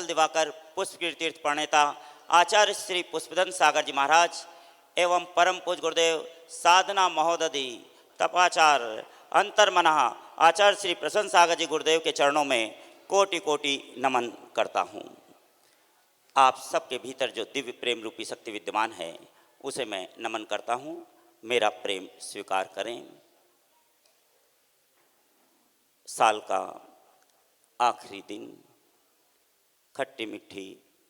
दिवाकर पुष्पगिरि तीर्थ प्रणेता आचार्य श्री पुष्पदन सागर जी महाराज एवं परम पूज्य गुरुदेव साधना महोदधि तपाचार्य अंतर्मनः आचार्य श्री प्रसन्न सागर जी गुरुदेव के चरणों में कोटि कोटि नमन करता हूँ। आप सबके भीतर जो दिव्य प्रेम रूपी शक्ति विद्यमान है उसे मैं नमन करता हूँ। मेरा प्रेम स्वीकार करें। साल का आखिरी दिन खट्टी मीठी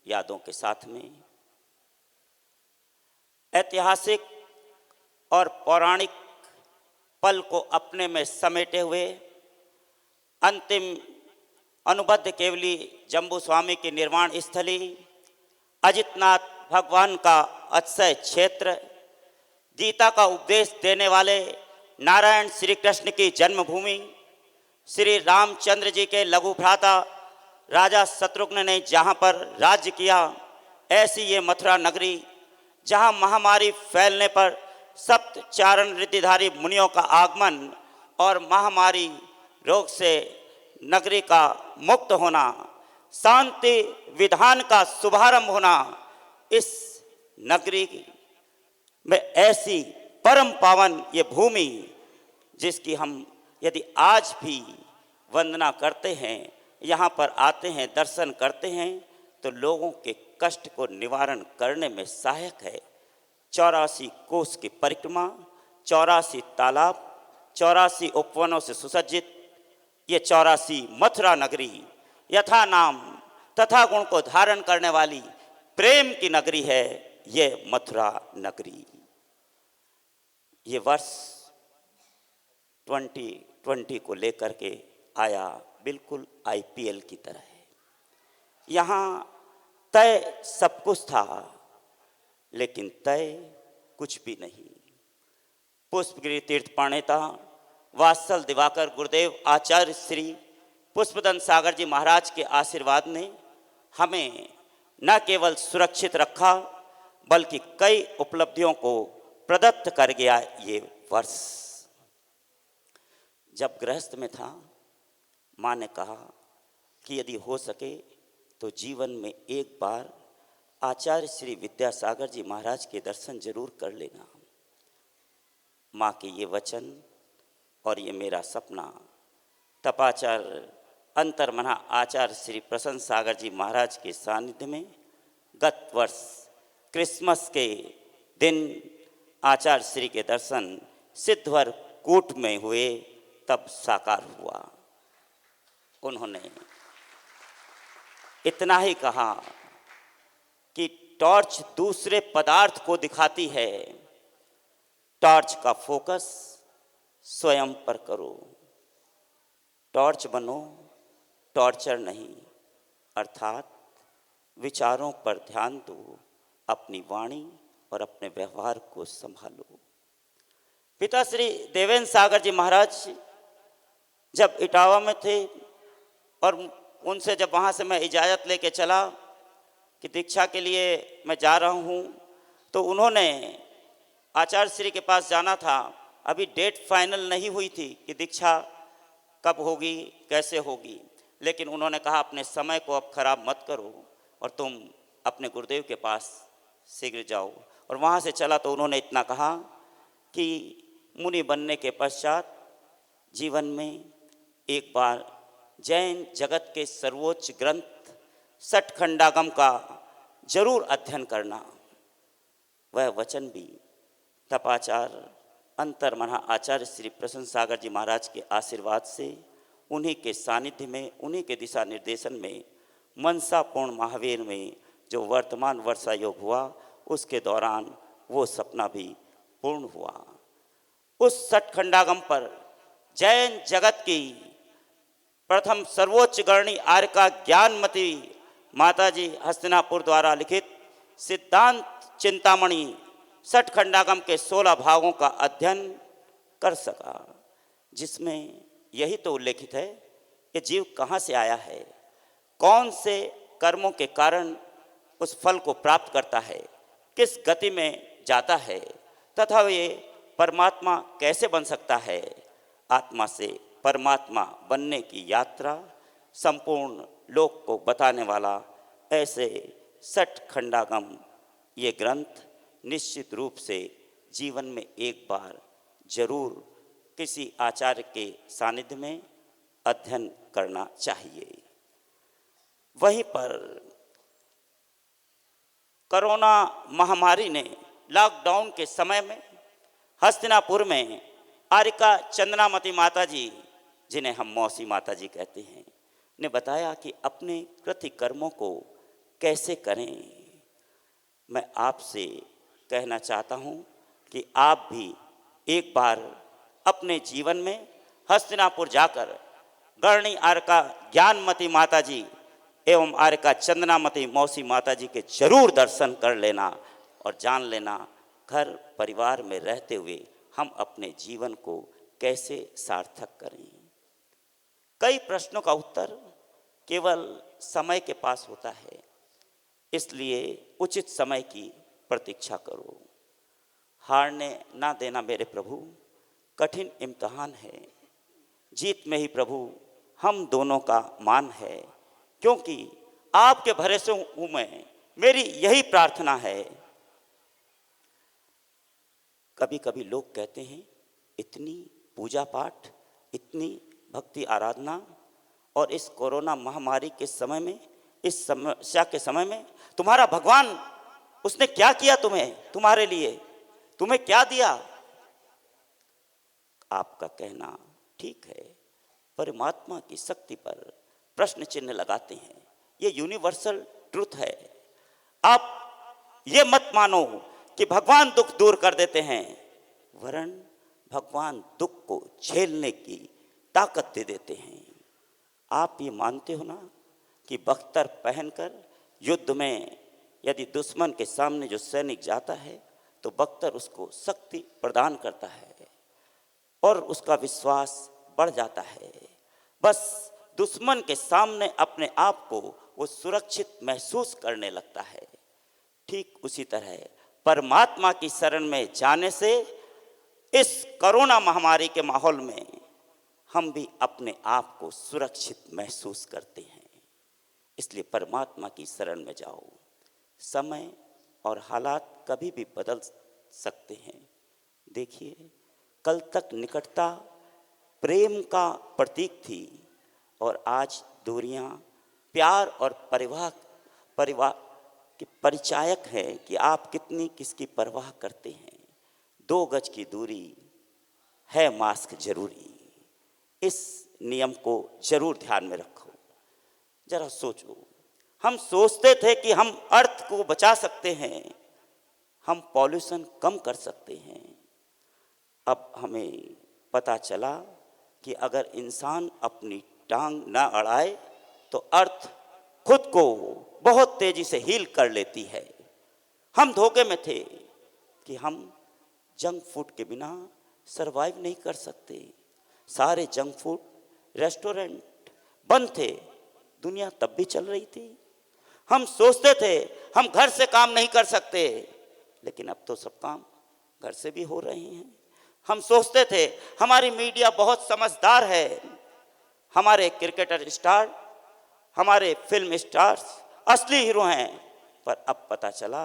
यादों के साथ में ऐतिहासिक और पौराणिक पल को अपने में समेटे हुए अंतिम अनुबद्ध केवली जम्बू स्वामी की निर्वाण स्थली अजितनाथ भगवान का अक्षय क्षेत्र, गीता का उपदेश देने वाले नारायण श्री कृष्ण की जन्मभूमि, श्री रामचंद्र जी के लघु भ्राता राजा शत्रुघ्न ने जहाँ पर राज्य किया, ऐसी ये मथुरा नगरी जहाँ महामारी फैलने पर सप्त चारण रिद्धिधारी मुनियों का आगमन और महामारी रोग से नगरी का मुक्त होना, शांति विधान का शुभारंभ होना, इस नगरी में ऐसी परम पावन ये भूमि जिसकी हम यदि आज भी वंदना करते हैं, यहाँ पर आते हैं, दर्शन करते हैं तो लोगों के कष्ट को निवारण करने में सहायक है। 84 कोस की परिक्रमा, 84 तालाब, 84 उपवनों से सुसज्जित ये 84 मथुरा नगरी यथा नाम तथा गुण को धारण करने वाली प्रेम की नगरी है ये मथुरा नगरी। ये वर्ष 2020 को लेकर के आया बिल्कुल IPL की तरह है। यहाँ तय सब कुछ था लेकिन तय कुछ भी नहीं। पुष्पगिरि तीर्थ प्रणेता वात्सल दिवाकर गुरुदेव आचार्य श्री पुष्पदन सागर जी महाराज के आशीर्वाद ने हमें न केवल सुरक्षित रखा बल्कि कई उपलब्धियों को प्रदत्त कर गया। ये वर्ष जब गृहस्थ में था, माँ ने कहा कि यदि हो सके तो जीवन में एक बार आचार्य श्री विद्यासागर जी महाराज के दर्शन जरूर कर लेना। माँ के ये वचन और ये मेरा सपना तपाचार्य अंतर्मना आचार्य श्री प्रसन्न सागर जी महाराज के सानिध्य में गत वर्ष क्रिसमस के दिन आचार्य श्री के दर्शन सिद्धवर कूट में हुए तब साकार हुआ। उन्होंने इतना ही कहा कि टॉर्च दूसरे पदार्थ को दिखाती है, टॉर्च का फोकस स्वयं पर करो। टॉर्च बनो, टॉर्चर नहीं, अर्थात विचारों पर ध्यान दो, अपनी वाणी और अपने व्यवहार को संभालो। पिता श्री देवेंद्र सागर जी महाराज जब इटावा में थे और उनसे जब वहाँ से मैं इजाज़त लेके चला कि दीक्षा के लिए मैं जा रहा हूँ, तो उन्होंने आचार्य श्री के पास जाना था। अभी डेट फाइनल नहीं हुई थी कि दीक्षा कब होगी, कैसे होगी, लेकिन उन्होंने कहा अपने समय को अब खराब मत करो और तुम अपने गुरुदेव के पास शीघ्र जाओ। और वहाँ से चला तो उन्होंने इतना कहा कि मुनि बनने के पश्चात जीवन में एक बार जैन जगत के सर्वोच्च ग्रंथ सठखंडागम का जरूर अध्ययन करना। वह वचन भी तपाचार्य अंतर्मना आचार्य श्री प्रसन्न सागर जी महाराज के आशीर्वाद से, उन्हीं के सानिध्य में, उन्हीं के दिशा निर्देशन में मनसा पूर्ण महावीर में जो वर्तमान वर्षा योग हुआ उसके दौरान वो सपना भी पूर्ण हुआ। उस सठखंडागम पर जैन जगत की प्रथम सर्वोच्च गणनी आर्य का ज्ञानमती माताजी हस्तिनापुर द्वारा लिखित सिद्धांत चिंतामणि सठखंडागम के 16 भागों का अध्ययन कर सका, जिसमें यही तो उल्लेखित है कि जीव कहाँ से आया है, कौन से कर्मों के कारण उस फल को प्राप्त करता है, किस गति में जाता है तथा ये परमात्मा कैसे बन सकता है। आत्मा से परमात्मा बनने की यात्रा संपूर्ण लोक को बताने वाला ऐसे सठ खंडागम ये ग्रंथ निश्चित रूप से जीवन में एक बार जरूर किसी आचार्य के सानिध्य में अध्ययन करना चाहिए। वहीं पर कोरोना महामारी ने लॉकडाउन के समय में हस्तिनापुर में आरिका चंद्रामती माता जी, जिन्हें हम मौसी माता जी कहते हैं, ने बताया कि अपने कृत्य कर्मों को कैसे करें। मैं आपसे कहना चाहता हूं कि आप भी एक बार अपने जीवन में हस्तिनापुर जाकर गढ़नी आरिका ज्ञानमती माता जी एवं आरिका चंद्रामती मौसी माता जी के जरूर दर्शन कर लेना और जान लेना घर परिवार में रहते हुए हम अपने जीवन को कैसे सार्थक करें। कई प्रश्नों का उत्तर केवल समय के पास होता है, इसलिए उचित समय की प्रतीक्षा करो। हारने ना देना मेरे प्रभु, कठिन इम्तिहान है, जीत में ही प्रभु हम दोनों का मान है, क्योंकि आपके भरोसे हूं मैं, मेरी यही प्रार्थना है। कभी कभी लोग कहते हैं इतनी पूजा पाठ, इतनी भक्ति आराधना, और इस कोरोना महामारी के समय में, इस समस्या के समय में तुम्हारा भगवान उसने क्या किया तुम्हें, तुम्हारे लिए तुम्हें क्या दिया। आपका कहना ठीक है, परमात्मा की शक्ति पर प्रश्न चिन्ह लगाते हैं। ये यूनिवर्सल ट्रुथ है। आप ये मत मानो कि भगवान दुख दूर कर देते हैं, वरन भगवान दुख को झेलने की ताकत दे देते हैं। आप ये मानते हो ना कि बख्तर पहनकर युद्ध में यदि दुश्मन के सामने जो सैनिक जाता है तो बख्तर उसको शक्ति प्रदान करता है और उसका विश्वास बढ़ जाता है। बस दुश्मन के सामने अपने आप को वो सुरक्षित महसूस करने लगता है। ठीक उसी तरह परमात्मा की शरण में जाने से इस कोरोना महामारी के माहौल में हम भी अपने आप को सुरक्षित महसूस करते हैं। इसलिए परमात्मा की शरण में जाओ। समय और हालात कभी भी बदल सकते हैं। देखिए, कल तक निकटता प्रेम का प्रतीक थी और आज दूरियां प्यार और परिवार के परिचायक है कि आप कितनी किसकी परवाह करते हैं। 2 गज की दूरी है, मास्क जरूरी। इस नियम को जरूर ध्यान में रखो। जरा सोचो, हम सोचते थे कि हम अर्थ को बचा सकते हैं, हम पॉल्यूशन कम कर सकते हैं। अब हमें पता चला कि अगर इंसान अपनी टांग ना अड़ाए तो अर्थ खुद को बहुत तेजी से हील कर लेती है। हम धोखे में थे कि हम जंक फूड के बिना सरवाइव नहीं कर सकते। सारे जंक फूड रेस्टोरेंट बंद थे, दुनिया तब भी चल रही थी। हम सोचते थे हम घर से काम नहीं कर सकते, लेकिन अब तो सब काम घर से भी हो रहे हैं। हम सोचते थे हमारी मीडिया बहुत समझदार है, हमारे क्रिकेटर स्टार, हमारे फिल्म स्टार्स असली हीरो हैं, पर अब पता चला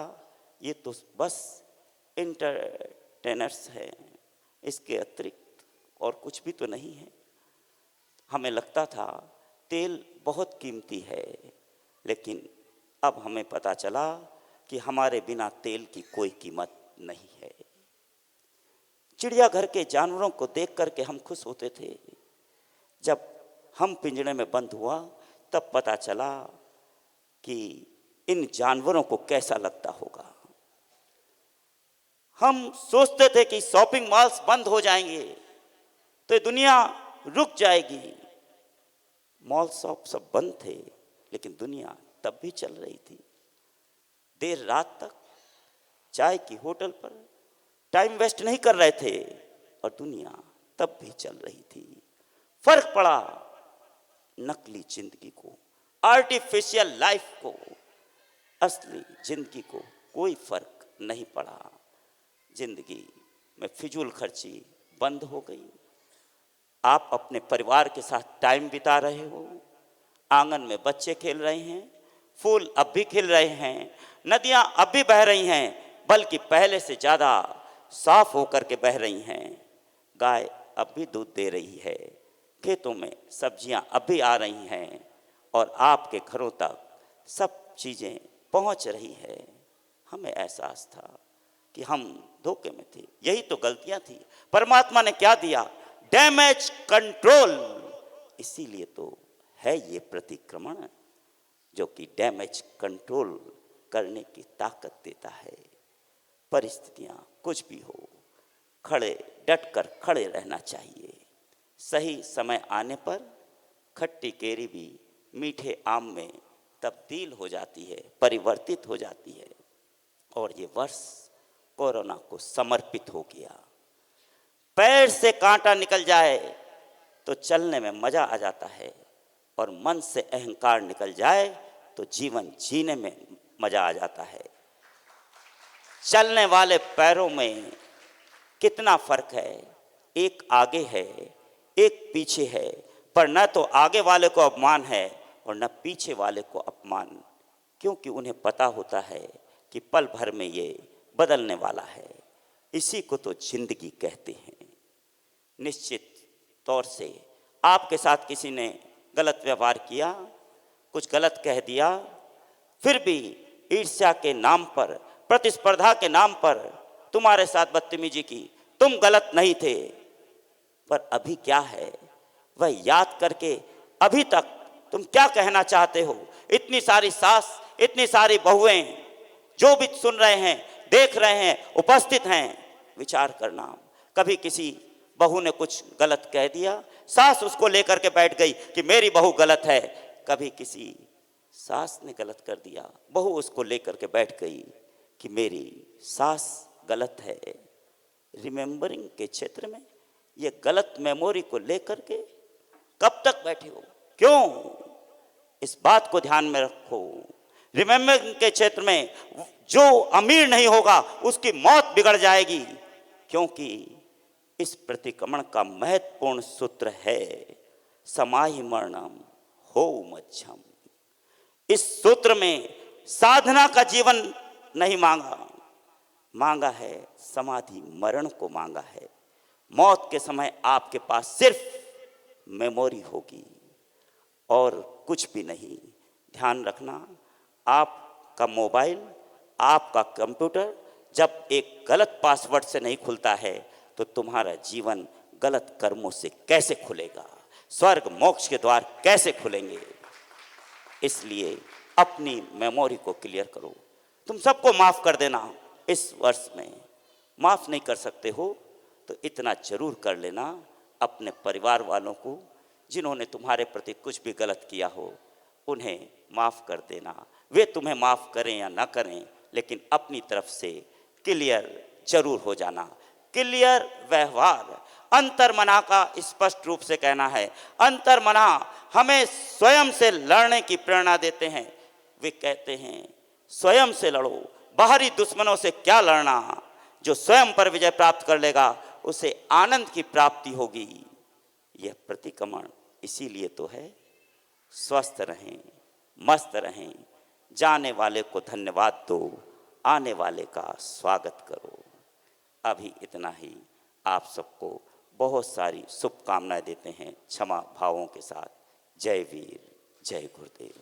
ये तो बस एंटरटेनर्स हैं, इसके अतिरिक्त और कुछ भी तो नहीं है। हमें लगता था तेल बहुत कीमती है, लेकिन अब हमें पता चला कि हमारे बिना तेल की कोई कीमत नहीं है। चिड़ियाघर के जानवरों को देख करके हम खुश होते थे, जब हम पिंजरे में बंद हुआ तब पता चला कि इन जानवरों को कैसा लगता होगा। हम सोचते थे कि शॉपिंग मॉल्स बंद हो जाएंगे तो दुनिया रुक जाएगी। मॉल शॉप सब बंद थे, लेकिन दुनिया तब भी चल रही थी। देर रात तक चाय की होटल पर टाइम वेस्ट नहीं कर रहे थे और दुनिया तब भी चल रही थी। फर्क पड़ा नकली जिंदगी को, आर्टिफिशियल लाइफ को, असली जिंदगी को कोई फर्क नहीं पड़ा। जिंदगी में फिजूल खर्ची बंद हो गई। आप अपने परिवार के साथ टाइम बिता रहे हो, आंगन में बच्चे खेल रहे हैं, फूल अब भी खिल रहे हैं, नदियां अब भी बह रही हैं, बल्कि पहले से ज़्यादा साफ होकर के बह रही हैं। गाय अब भी दूध दे रही है, खेतों में सब्जियां अब भी आ रही हैं और आपके घरों तक सब चीज़ें पहुंच रही है। हमें एहसास था कि हम धोखे में थे, यही तो गलतियां थी। परमात्मा ने क्या दिया? Damage control. इसीलिए तो है ये प्रतिक्रमण, जो कि डैमेज कंट्रोल करने की ताकत देता है। परिस्थितियां कुछ भी हो, खड़े डट कर खड़े रहना चाहिए। सही समय आने पर खट्टी केरी भी मीठे आम में तब्दील हो जाती है, परिवर्तित हो जाती है। और ये वर्ष कोरोना को समर्पित हो गया। पैर से कांटा निकल जाए तो चलने में मजा आ जाता है, और मन से अहंकार निकल जाए तो जीवन जीने में मजा आ जाता है। चलने वाले पैरों में कितना फर्क है, एक आगे है एक पीछे है, पर न तो आगे वाले को अपमान है और न पीछे वाले को अपमान, क्योंकि उन्हें पता होता है कि पल भर में ये बदलने वाला है। इसी को तो जिंदगी कहते हैं। निश्चित तौर से आपके साथ किसी ने गलत व्यवहार किया, कुछ गलत कह दिया, फिर भी ईर्ष्या के नाम पर, प्रतिस्पर्धा के नाम पर तुम्हारे साथ बदतमीजी की। तुम गलत नहीं थे, पर अभी क्या है वह याद करके अभी तक तुम क्या कहना चाहते हो? इतनी सारी सास, इतनी सारी बहुएं जो भी सुन रहे हैं, देख रहे हैं, उपस्थित हैं, विचार करना। कभी किसी बहू ने कुछ गलत कह दिया, सास उसको लेकर के बैठ गई कि मेरी बहू गलत है। कभी किसी सास ने गलत कर दिया, बहू उसको लेकर के बैठ गई कि मेरी सास गलत है। रिमेंबरिंग के क्षेत्र में ये गलत मेमोरी को लेकर के कब तक बैठे हो? क्यों? इस बात को ध्यान में रखो। रिमेंबरिंग के क्षेत्र में जो अमीर नहीं होगा उसकी मौत बिगड़ जाएगी, क्योंकि इस प्रतिक्रमण का महत्वपूर्ण सूत्र है समाहि मरणम हो मध्यम। इस सूत्र में साधना का जीवन नहीं मांगा, मांगा है समाधि मरण को मांगा है। मौत के समय आपके पास सिर्फ मेमोरी होगी और कुछ भी नहीं। ध्यान रखना, आपका मोबाइल, आपका कंप्यूटर जब एक गलत पासवर्ड से नहीं खुलता है तो तुम्हारा जीवन गलत कर्मों से कैसे खुलेगा? स्वर्ग मोक्ष के द्वार कैसे खुलेंगे? इसलिए अपनी मेमोरी को क्लियर करो। तुम सबको माफ़ कर देना। इस वर्ष में माफ़ नहीं कर सकते हो तो इतना जरूर कर लेना, अपने परिवार वालों को जिन्होंने तुम्हारे प्रति कुछ भी गलत किया हो उन्हें माफ़ कर देना। वे तुम्हें माफ़ करें या ना करें, लेकिन अपनी तरफ से क्लियर जरूर हो जाना। क्लियर व्यवहार अंतर्मना का स्पष्ट रूप से कहना है। अंतर्मना हमें स्वयं से लड़ने की प्रेरणा देते हैं। वे कहते हैं स्वयं से लड़ो, बाहरी दुश्मनों से क्या लड़ना। जो स्वयं पर विजय प्राप्त कर लेगा उसे आनंद की प्राप्ति होगी। यह प्रतिक्रमण इसीलिए तो है। स्वस्थ रहें, मस्त रहें, जाने वाले को धन्यवाद दो, आने वाले का स्वागत करो। अभी इतना ही। आप सबको बहुत सारी शुभकामनाएं देते हैं क्षमा भावों के साथ। जय वीर, जय गुरुदेव।